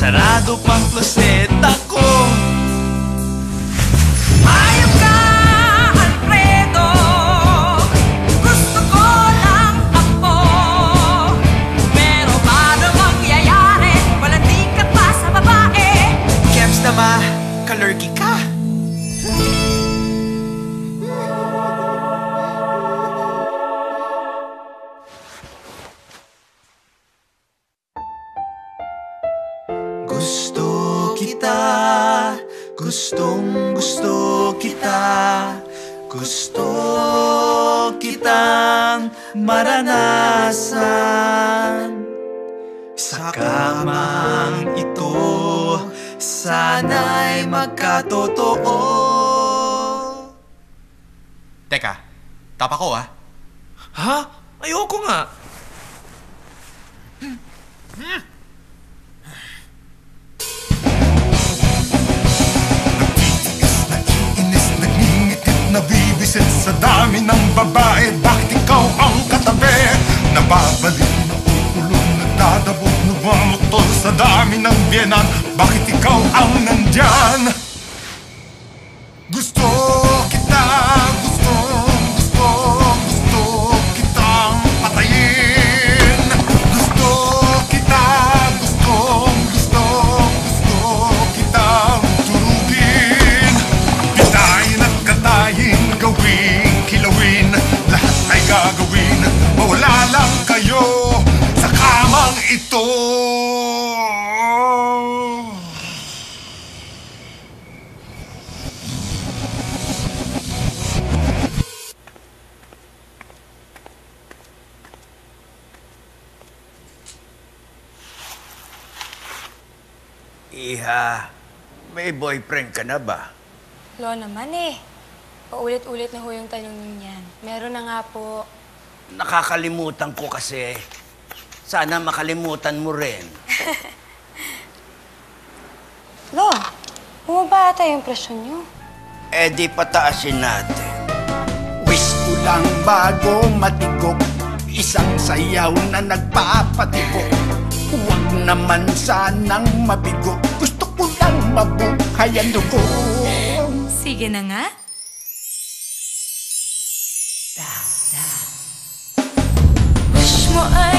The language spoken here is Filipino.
sarado pang kloseta ko. Hayop ka, Alfredo. Gusto ko lang ako. Pero paano mangyayari? Walandi ka pa sa babae. Kems naman, kalergi ka. Gusto kita, gustong gusto kita, gusto kitang maranasan. Sa kamang ito, sana'y magkatotoo. Teka, tapa ko ah. Ha? Ayoko nga. Nabibisit sa dami ng babae. Bakit ikaw ang katabi? Nababaliw na uulong, nagdadabog, nagmamutol sa dami ng biyenan. Bakit ikaw ang nandyan? Gusto kita, gusto kitang patayin. Gusto kita, gusto kitang turugin. Pitayin at katayin, gawin, kilawin, lahat ay gagawin. Mawala lang kayo sa kamang ito. Iha, may boyfriend ka na ba? Lo naman eh. Paulit-ulit na ho yung tanong niyan. Meron na nga po. Nakakalimutan ko kasi. Sana makalimutan mo rin. Lo, bumaba ata yung presyon niyo. Eh di pataasin natin. Wish ko lang bago matikok, isang sayaw na nagpapatibok. Huwag naman sanang mabigo, gusto ko lang mabuhay ang dugo. Sige na nga. Wish mo ay